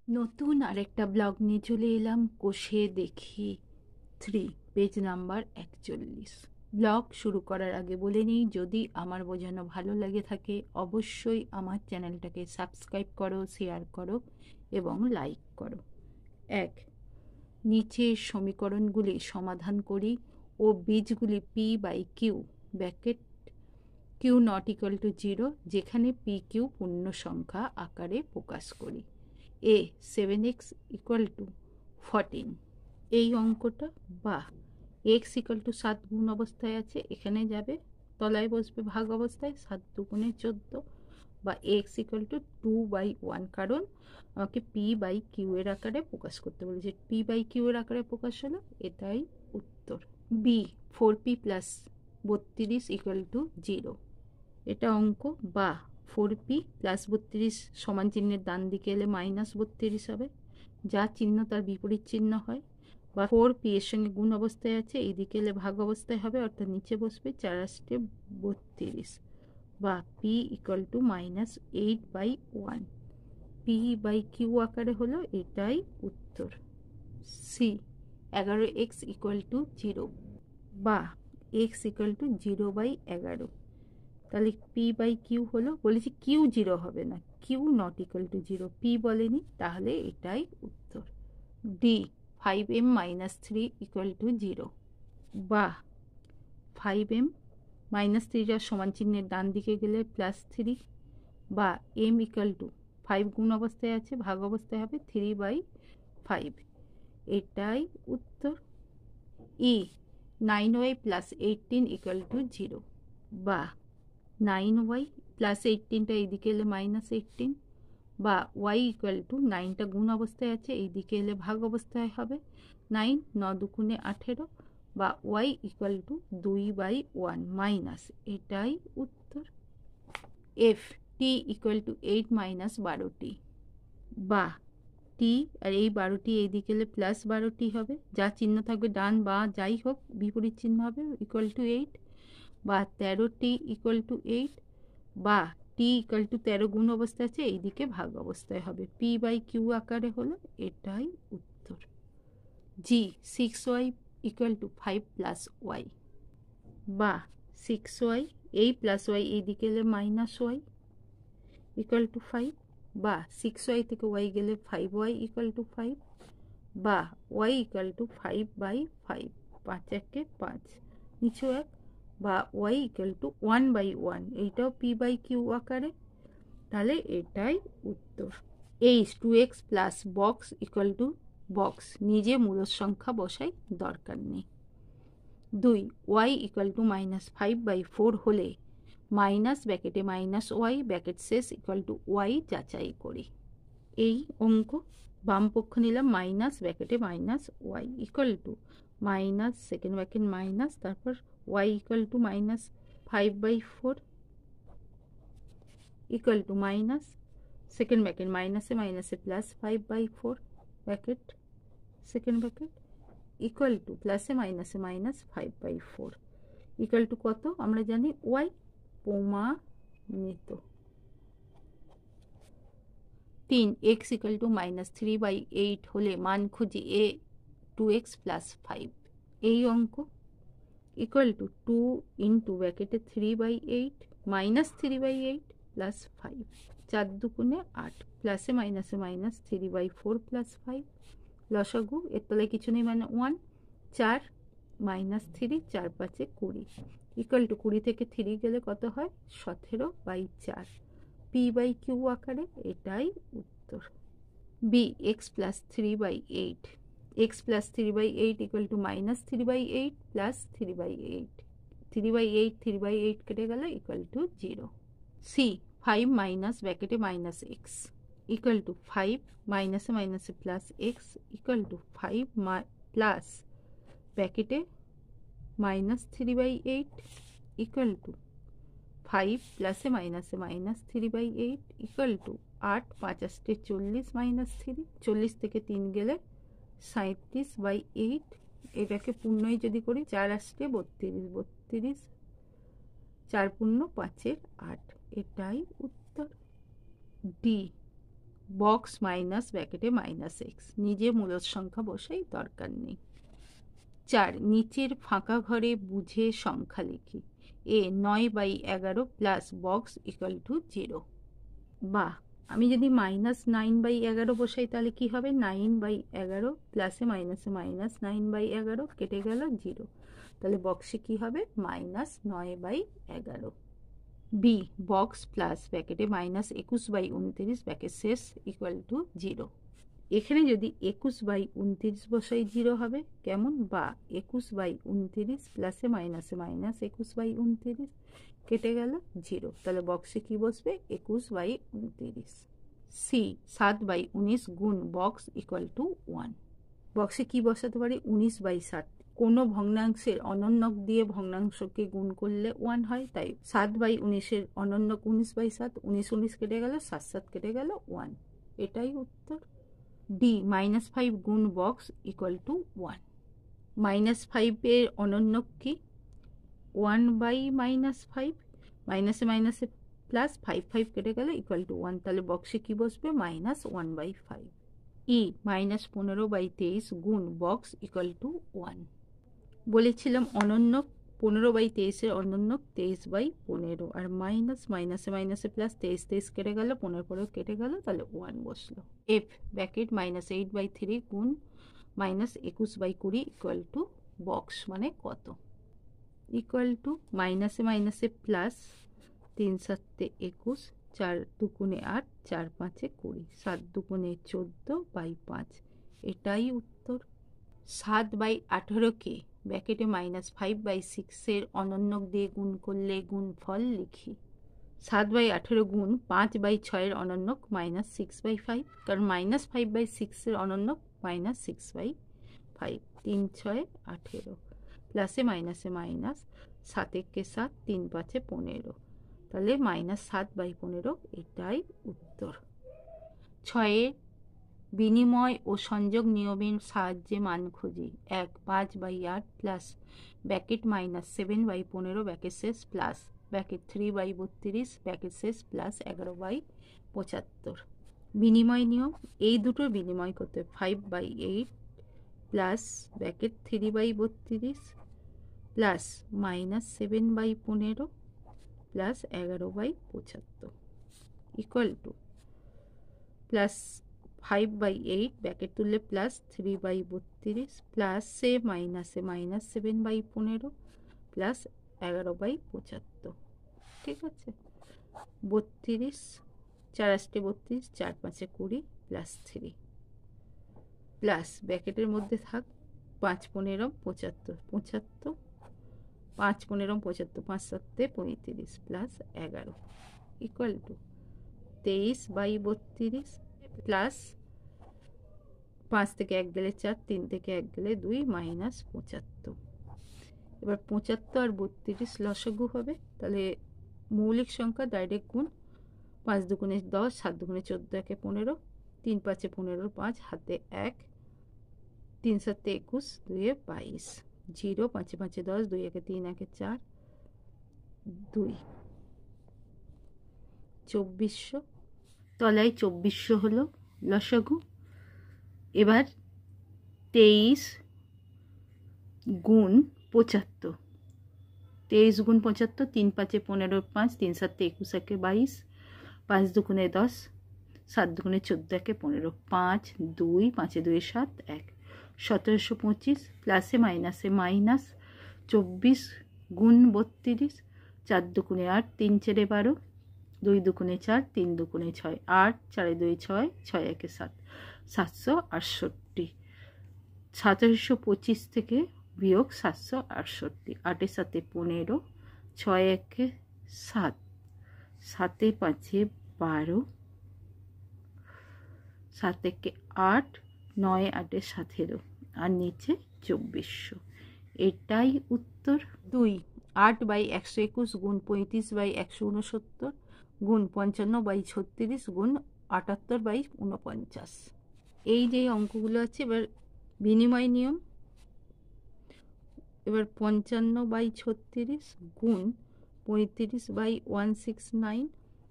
নতুন আরেকটা ব্লগ নিয়ে চলে এলাম। কোষে দেখি 3, পেজ নাম্বার 41। ব্লগ শুরু করার আগে বলে নিই, যদি আমার বোঝানো ভালো লাগে থাকে অবশ্যই আমার চ্যানেলটাকে সাবস্ক্রাইব করো, শেয়ার করো এবং লাইক করো। 1, নিচের সমীকরণগুলি সমাধান করি ও বীজগুলি P by Q bracket Q not equal to 0 যেখানে পি কিউ পূর্ণ সংখ্যা আকারে প্রকাশ করি। এ 7x ইকুয়াল টু 14, এই অঙ্কটা বা এক্স ইকুয়াল টু 7 গুণ অবস্থায় আছে, এখানে যাবে তলায় বসবে ভাগ অবস্থায়, 7 দুগুণে 14, বা এক্স ইকুয়াল টু 2/1, কারণ আমাকে পি বাই কিউ এর আকারে প্রকাশ করতে বলেছে। পি বাই কিউ এর আকারে প্রকাশ হলো, এটাই উত্তর। B 4p plus 32 equal to 0, এটা অঙ্ক। বা 4p প্লাস 32 সমান চিহ্নের ডান দিকে এলে -32 হবে, যা চিহ্ন তার বিপরীত চিহ্ন হয়। বা 4p এর সঙ্গে গুণ অবস্থায় আছে, এইদিকে এলে ভাগ অবস্থায় হবে, অর্থাৎ নিচে বসবে 4 × 32। বা p equal to -8/1, P by Q আকারে হলো, এটাই উত্তর। সি 11x ইকুয়াল টু 0 বা x ইকুয়াল টু 0/11, তাহলে পি বাই কিউ হলো, বলেছি কিউ 0 হবে না, Q not equal to 0, P বলেনি, তাহলে এটাই উত্তর। ডি 5m - 3 ইকুয়াল টু 0 বা 5m -3 সমান চিহ্নের ডান দিকে গেলে +3, বা m ইকুয়াল টু 5 গুণ অবস্থায় আছে, ভাগ অবস্থায় হবে 3/5, এটাই উত্তর। ই 9y + 18 ইকুয়াল টু 0 বা 9y প্লাস 18টা এইদিকে এলে -18, বা y ইকুয়াল টু 9টা গুণ অবস্থায় আছে, এইদিকে এলে ভাগ অবস্থায় হবে 9, 9 দুগুণে 18, বা y ইকুয়াল টু 2/1 মাইনাস, এটাই উত্তর। F T equal to 8 - 12t, বা টি আর এই 12টি এইদিকে এলে +12t হবে, যা চিহ্ন থাকবে ডান বা যাই হোক বিপরীত চিহ্ন হবে, ইকুয়াল টু 8, বা 13t ইকুয়াল টু 8, বা টি ইকুয়াল টু 13 গুণ অবস্থায় আছে, এইদিকে ভাগ অবস্থায় হবে, পি বাই কিউ আকারে হলো, এটাই উত্তর। জি 6y ইকুয়াল টু 5 + y, বা 6y এই প্লাস ওয়াই এইদিকে এলে -y ইকুয়াল টু 5, বা 6y থেকে y গেলে 5y ইকুয়াল টু 5, বা y ইকুয়াল টু 5/5, 5 × 5 নিচু 1, বা y ইকুয়াল টু 1/1, এইটাও পি বাই কিউ আকারে, তাহলে এটাই উত্তর। H 2x plus box equal to box, নিজে মূলদ সংখ্যা বসাই, দরকার নেই। 2, y ইকুয়াল টু -5/4 হলে মাইনাস ব্র্যাকেটে -y ব্র্যাকেট শেষ ইকুয়াল টু y যাচাই করি। এই অঙ্ক বাম পক্ষ নিলাম মাইনাস ব্র্যাকেটে -y equal to minus second bracket minus, তারপর y equal to -5/4 equal to minus second bracket মাইনাসে মাইনাসে +5/4 bracket second bracket equal to প্লাসে মাইনাসে -5/4 ইকুয়াল টু কত আমরা জানি, y প্রমাণিত। 3, x ইকুয়াল টু -3/8 হলে মান খুঁজি এ 2x + 5, এই অঙ্ক ইকুয়াল টু 2 ইন্টু ব্র্যাকেটে 3/8 -3/8 + 5, 4 দুগুণে 8, প্লাসে মাইনাসে -3/4 + 5, লসাগু এর তলায় কিছু নেই মানে 1, 4 -3, 4 × 5 = 20 ইকুয়াল টু 20 থেকে 3 গেলে কত হয় 17/4, পি বাই কিউ আকারে, এটাই উত্তর। B x + 3/8, x + 3/8 equal to -3/8 + 3/8, 3/8 3/8 কেটে গেল ইকুয়াল টু 0। সি 5 মাইনাস ব্র্যাকেটে -x ইকুয়াল টু 5 মাইনাসে মাইনাসে +x ইকুয়াল টু 5 প্লাস ব্র্যাকেটে -3/8 ইকুয়াল টু 5 প্লাসে মাইনাসে -3/8 ইকুয়াল টু 8, 5 × 40 -3, 40 থেকে 3 গেলে 37/8, এটাকে পূর্ণই যদি করি 4 × 32, 32, 4 × 5 = 8, এটাই উত্তর। ডি বক্স মাইনাস ব্র্যাকেটে মাইনাস এক্স, নিজে মূলদ সংখ্যা বসাই, দরকার নেই। 4 নিচের ফাঁকা ঘরে বুঝে সংখ্যা লিখি। এ 9/11 প্লাস বক্স ইকুয়াল টু 0। বা আমি যদি -9/11 বসাই তাহলে কি হবে? 9/11 প্লাসে মাইনাসে -9/11 কেটে গেল 0, তাহলে বক্সে কি হবে? -9/11। বি বক্স প্লাস ব্র্যাকেটে -21/29 ব্র্যাকেট শেষ ইকুয়াল টু 0। এখানে যদি 21/29 বসাই 0 হবে কেমন? বা 21/29 প্লাসে মাইনাসে -21/29 কেটে গেল 0, তাহলে বক্সে কি বসবে? 21/29। সি 7/19 গুণ বক্স ইকুয়াল টু 1। বক্সে কি বসাতে পারি? 19/7। কোনো ভগ্নাংশের অনন্যক দিয়ে ভগ্নাংশকে গুণ করলে 1 হয়, তাই 7/19 অনন্যক 19/7, 19 কেটে গেল, 7 কেটে গেল 1, এটাই উত্তর। ডি -5 গুণ বক্স ইকুয়াল টু 1। -5 এর অনন্যক কি? 1/-5, মাইনাসে মাইনাসে প্লাস 5 কেটে গেলে ইকুয়াল টু 1, তাহলে বক্সে কি বসবে? -1/5। ই -15/23 গুণ বক্স ইকুয়াল টু 1। বলেছিলাম অনন্যক 15/23 অনন্যক 23/15, আর মাইনাসে মাইনাসে প্লাস 23 কেটে গেল, 15 কেটে গেল, তাহলে 1 বসলো। এফ ব্র্যাকেট -8/3 গুণ -21/20 ইকুয়াল টু বক্স মানে কত? ইকুয়াল টু মাইনাসে মাইনাসে প্লাস 3 7 21, 4 2 8, 4 5 20, 7 2 14/5, এটাই উত্তর। 7/18 ব্র্যাকেটে -5/6 এর অনন্যক দিয়ে গুণ করলে গুণফল লিখি। 7/18 গুণ 5/6 এর অনন্যক -6/5, কারণ -5/6 এর অনন্যক -6/5, 3 6 18, প্লাসে মাইনাসে মাইনাস, 7 1 7, 3 5 15, তাহলে -7/15, এটাই উত্তর। 6 বিনিময় ও সংযোগ নিয়মের সাহায্যে মান খুঁজি। 1 5/8 প্লাস ব্র্যাকেট -7/15 ব্র্যাকেট শেষ প্লাস ব্র্যাকেট 3/32 ব্র্যাকেট শেষ প্লাস 11/75। বিনিময় নিয়ম, এই দুটোর বিনিময় করতে 5/8 plus bracket 3/32 plus -7/15 plus 11/75 equal to plus 5/8 bracket তুললে প্লাস 3/32 প্লাস সে মাইনাসে -7/15 প্লাস 11/75, ঠিক আছে। 32 4 8 32, 4 5 20 প্লাস 3 প্লাস ব্র্যাকেটের মধ্যে থাক 5 15 75 75, 5 15 75, 5 7 35 প্লাস 11 ইকুয়াল টু 23/32 প্লাস 5 থেকে 1 গেলে 4, 3 থেকে 1 গেলে 2 মাইনাস 75। এবার 75 আর 32 লসাগু হবে, তাহলে মৌলিক সংখ্যা ডাইরেক্ট গুণ। 5 2 10, 7 2 14, 1 15, 3 5 15, 5 হাতে 1, 3 7 21, 2 22, 0 5 5 10, 2 1 3 1 4, 2 2400, তলায় 2400 হলো লসাগু। এবার 23 গুণ 75, 23 গুণ 75, 3 5 15 5, 3 7 21, 1 22, 5 2 10, 7 2 14, 1 15, 5 2 5 2 7 1, 1725 প্লাসে মাইনাসে মাইনাস 24 গুণ 32, 4 2 8, 3 4 12, 2 2 4, 3 2 6, 8 4 2 6, 6 1 7, 768। 1725 থেকে বিয়োগ 768, 8 7 15, 6 1 7, 7 5 12, 7 1 8, 9 8 17, আর নিচে 2400, এটাই উত্তর। 2 8/121 গুণ 35/169 গুণ 55/36 গুণ 78/49, এই যে অঙ্কগুলো আছে। এবার বিনিময় নিয়ম, এবার 55/36 গুণ 35/169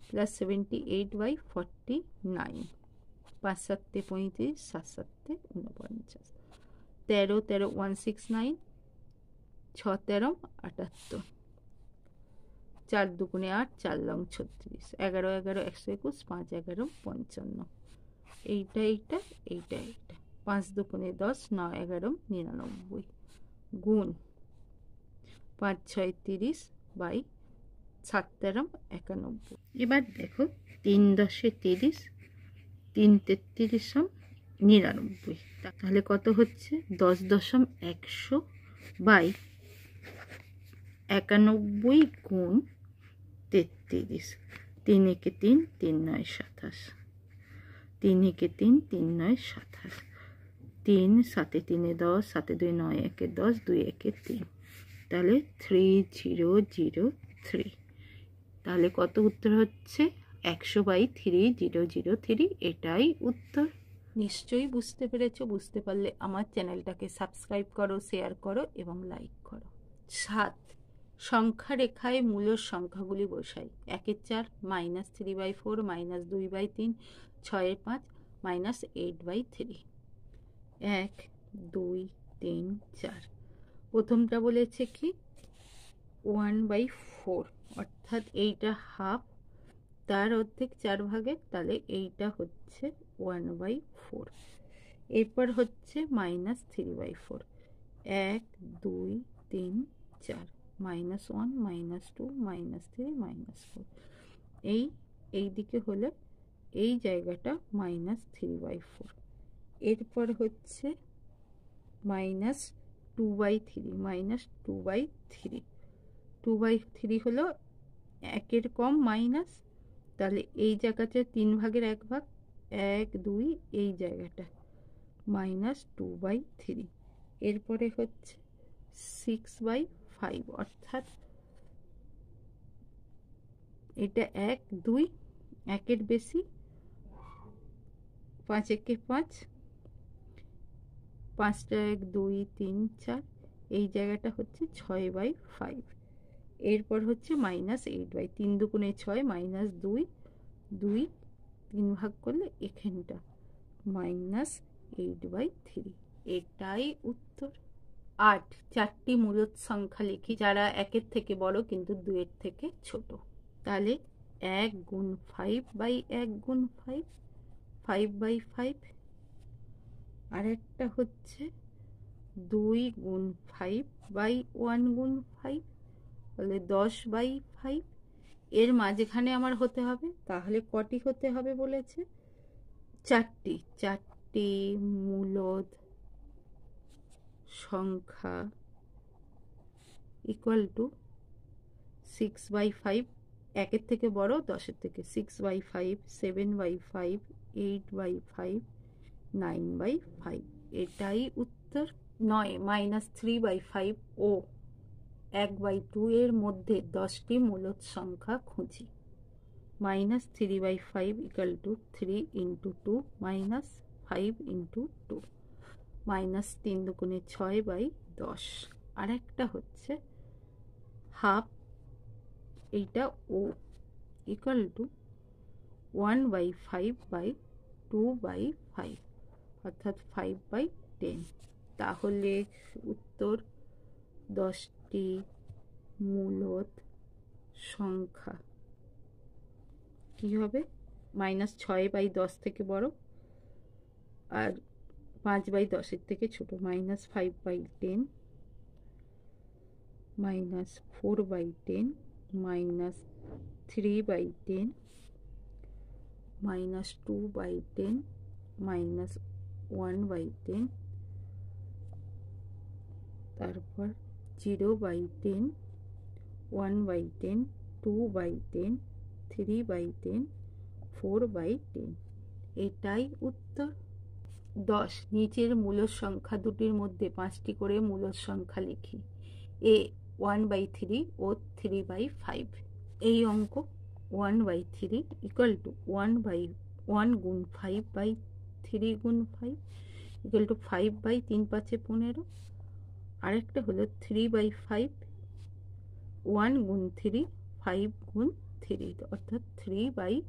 প্লাস 78/49, 5 7 35, 7 7 49, 13 13 169, 6 13 78, 4 2 8, 4 লং 36, 11 11 121, 5 11 55, এইটা এইটা এইটা এইটা, 5 2 10, 9 11 99, গুণ 5 6 30 বাই 7 13 91। এবার দেখো 3 10 30, 3 33 99, তাহলে কত হচ্ছে 10 100 বাই 91 গুণ 33, 3 একে 3, 3 9 27, 3 একে 3, 3 9 27, 3 7 3 10, 7 2 9 1 10, 2 1 3, তাহলে 3003। তাহলে কত উত্তর হচ্ছে 100/3003, এটাই উত্তর। নিশ্চয়ই বুঝতে পেরেছো। বুঝতে পারলে আমার চ্যানেলটাকে সাবস্ক্রাইব করো, শেয়ার করো এবং লাইক করো। 7 সংখ্যা রেখায় মূলদ সংখ্যাগুলি বসাই। 1 এর 4, -3/4, -2/3, 6 এর 5, -8/3। 1 2 3 4। প্রথমটা বলেছে কি 1/4, অর্থাৎ এইটা হাফ, তার অর্ধেক 4 ভাগে, তাহলে এইটা হচ্ছে 1/4। এরপর হচ্ছে -3/4, 1 2 3 4, -1 -2 -3 -4, এই দিকে হলে এই জায়গাটা -3/4। এরপর হচ্ছে -2/3, -2/3, 2/3 হলো 1 এর কম মাইনাস, তাহলে এই জায়গাটা 3 ভাগের 1 ভাগ, 1 2, এই জায়গাটা -2/3। এরপরে হচ্ছে 6/5, অর্থাৎ এটা 1 2, 1 এর বেশি, 5 একে 5, 5টা 1 2 3 4, এই জায়গাটা হচ্ছে 6/5। এরপর হচ্ছে -8/, 3 2 6, -2 2, 3 ভাগ করলে এখানটা -8/3, এটাই উত্তর। 8 চারটি মূলদ সংখ্যা লিখি যারা 1-এর থেকে বড় কিন্তু 2-এর থেকে ছোট। তাহলে 1 গুণ 5/1 গুণ 5, 5/5। আর একটা হচ্ছে 2 গুণ 5/1 গুণ 5, তাহলে 10/5। এর মাঝখানে আমার হতে হবে, তাহলে কটি হতে হবে বলেছে? 4টি। 4টি মূলদ সংখ্যা ইকুয়াল টু 6/5, 1-এর থেকে বড়, 10-এর থেকে, 6/5, 7/5, 8/5, 9/5, এটাই উত্তর। 9 -3/5 ও 1/2 এর মধ্যে 10টি মূলদ সংখ্যা খুঁজি। -3/5 = 3 × 2 -5 × 2, -3 2 6/10। আর একটা হচ্ছে হাফ, এইটা ও ইকুয়াল টু 1/5/2/5, অর্থাৎ 5/10। তাহলে উত্তর 10টি মূলদ সংখ্যা কি হবে? -6/10 থেকে বড় আর 5/10 থেকে ছোট, -5/10, -4/10, -3/10, -2/10, -1/10, তারপর 0/10, 1/10, 2/10, 3/10, 4/10, এটাই উত্তর। 10 নিচের মূলদ সংখ্যা দুটির মধ্যে 5টি করে মূলদ সংখ্যা লিখি। এ 1/3 ও 3/5। এই অঙ্ক 1/3 = 1 গুণ 5/3 গুণ 5 = 5/3 5 15। আরেকটা হলো 3/5, 1 গুণ 3, 5 গুণ 3, অর্থাৎ 3/15।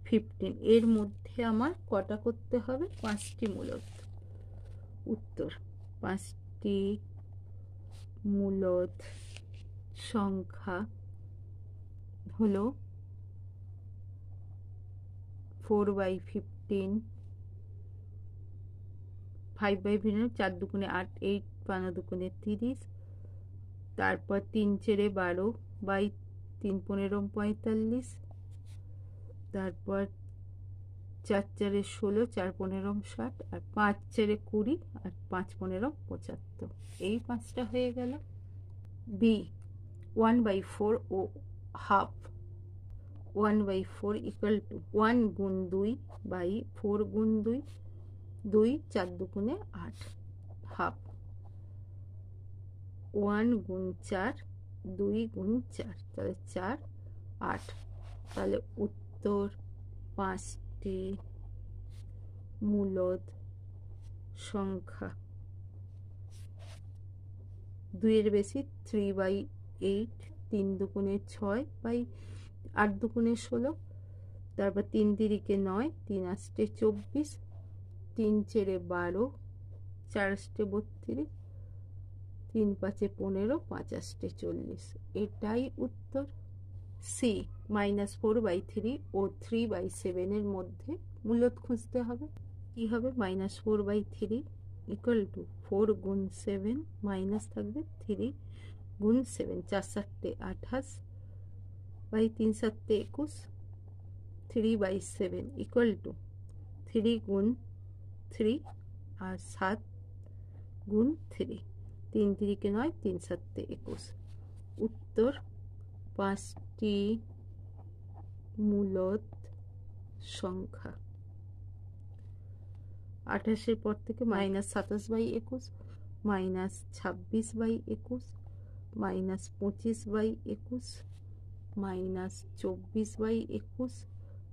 15। এর মধ্যে আমার কটা করতে হবে? 5টি মূলদ। উত্তর 5টি মূলদ সংখ্যা হলো 4/15, 5/15, 4 দুগুণে 8, 8 5 দুগুণে 30, তারপর 3 চেরে 12 বাই 3 15 45, তারপর 4 চারে 16, 4 15 60, আর 5 চেরে 20, আর 5 15 75। এই 5টা হয়ে গেল। বি 1/4 ও হাফ। 1/4 ইকুয়াল টু 1 গুণ 2 বাই 4 গুণ 2, 2 4 দুগুণে 8, হাফ। 1 গুণ 4, 2 গুণ 4, তাহলে 4 8। তাহলে উত্তর 5টি মূলদ সংখ্যা। 2 এর বেশি 3/8, 3 দুগুণে 6 বাই 8 দুগুণে 16, তারপর 3 তিরিকে 9, 3 আষ্টে 24, 3 চেরে 12, 4 আষ্টে 32, 3 5 15, 5 আষ্টে 40। এটাই উত্তর। সি -4/3 ও 3/7 এর মধ্যে মূলদ খুঁজতে হবে। কি হবে? -4/3 ইকুয়াল টু 4 গুণ 7 মাইনাস থাকবে 3 গুণ 7, 4 7 28 বাই 3 7 21, 3/7 ইকুয়াল টু 3 গুণ 3 আর 7 গুণ 3, 3 তিরিকে 9, 3 7 21। উত্তর 5টি মূলদ সংখ্যা। 28-এর পর থেকে -27/21, -26/21, -25/21, -24/21,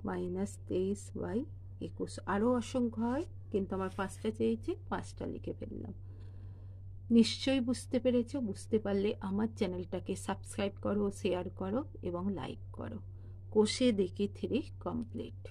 -23/21। আরও অসংখ্য হয়, কিন্তু আমার 5টা চেয়েছি, 5টা লিখে ফেললাম। নিশ্চয়ই বুঝতে পেরেছো। বুঝতে পারলে আমার চ্যানেলটাকে সাবস্ক্রাইব করো, শেয়ার করো এবং লাইক করো। কোষে দেখি 3 কমপ্লিট।